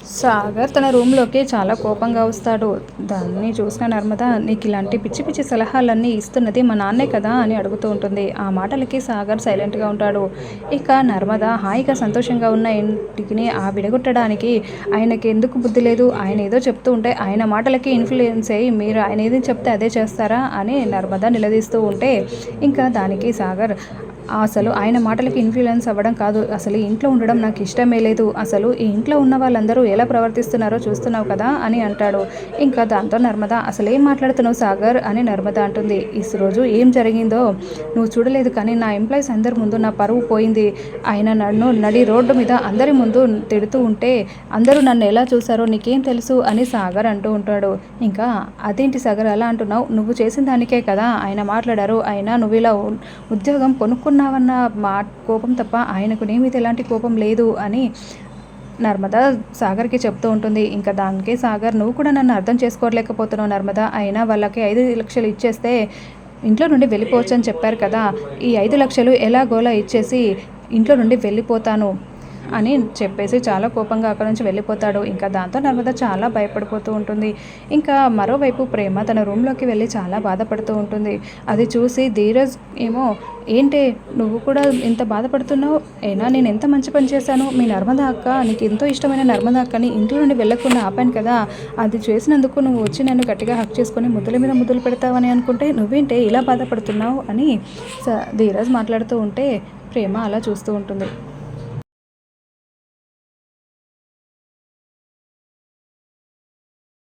సాగర్ తన రూమ్లోకి చాలా కోపంగా వస్తాడు. దాన్ని చూసిన నర్మద, నీకు ఇలాంటి పిచ్చి పిచ్చి సలహాలన్నీ ఇస్తున్నది మా నాన్నే కదా అని అడుగుతూ ఉంటుంది. ఆ మాటలకి సాగర్ సైలెంట్గా ఉంటాడు. ఇక నర్మద హాయిగా సంతోషంగా ఉన్న ఇంటిని విడగొట్టడానికి ఆయనకి ఎందుకు బుద్ధి లేదు? ఆయన ఏదో చెప్తూ ఉంటే ఆయన మాటలకి ఇన్ఫ్లుయెన్స్ అయ్యి మీరు ఆయన ఏది చెప్తే అదే చేస్తారా అని నర్మద నిలదీస్తూ ఉంటే, ఇంకా దానికి సాగర్, అసలు ఆయన మాటలకి ఇన్‌ఫ్లూయెన్స్ అవ్వడం కాదు. అసలు ఈ ఇంట్లో ఉండడం నాకు ఇష్టమే లేదు. అసలు ఈ ఇంట్లో ఉన్న వాళ్ళందరూ ఎలా ప్రవర్తిస్తున్నారో చూస్తున్నావు కదా! అని అంటాడు. ఇంకా దాంతో నర్మద, అసలేం మాట్లాడుతున్నావు సాగర్ అని నర్మద అంటుంది. రోజు ఏం జరిగిందో నువ్వు చూడలేదు కానీ నా ఎంప్లాయీస్ అందరి ముందు నా పరువు పోయింది. ఆయన నన్ను నడి రోడ్డు మీద అందరి ముందు తిడుతూ ఉంటే అందరూ నన్ను ఎలా చూసారో నీకేం తెలుసు అని సాగర్ అంటూ ఉంటాడు. ఇంకా అదేంటి సాగర్ అలా అంటున్నావు? నువ్వు చేసిన దానికే కదా ఆయన మాట్లాడారు. అయినా నువ్విలా ఉద్యోగం కొనుక్కున్నావన్న కోపం తప్ప ఆయనకు నీ మీద ఎలాంటి కోపం లేదు అని నర్మద సాగర్కి చెప్తూ ఉంటుంది. ఇంకా దానికే సాగర్, నువ్వు కూడా నన్ను అర్థం చేసుకోలేకపోతున్నావు నర్మద. అయినా వాళ్ళకి 5 లక్షలు ఇచ్చేస్తే ఇంట్లో నుండి వెళ్ళిపోవచ్చు అని చెప్పారు కదా! ఈ 5 లక్షలు ఎలాగోలా ఇచ్చేసి ఇంట్లో నుండి వెళ్ళిపోతాను అని చెప్పేసి చాలా కోపంగా అక్కడి నుంచి వెళ్ళిపోతాడు. ఇంకా దాంతో నర్మద చాలా భయపడిపోతూ ఉంటుంది. ఇంకా మరోవైపు ప్రేమ తన రూమ్లోకి వెళ్ళి చాలా బాధపడుతూ ఉంటుంది. అది చూసి ధీరజ్ ఏమో, ఏంటి నువ్వు కూడా ఇంత బాధపడుతున్నావు? అయినా నేను ఎంత మంచి పని చేశాను? మీ నర్మద అక్క, నీకు ఎంతో ఇష్టమైన నర్మద అక్కని ఇంట్లో నుండి వెళ్ళకుండా ఆపాను కదా! అది చేసినందుకు నువ్వు వచ్చి నన్ను గట్టిగా హక్ చేసుకొని ముద్దుల మీద ముద్దులు పెడతావని అనుకుంటే నువ్వేంటే ఇలా బాధపడుతున్నావు అని ధీరజ్ మాట్లాడుతూ ఉంటే ప్రేమ అలా చూస్తూ ఉంటుంది.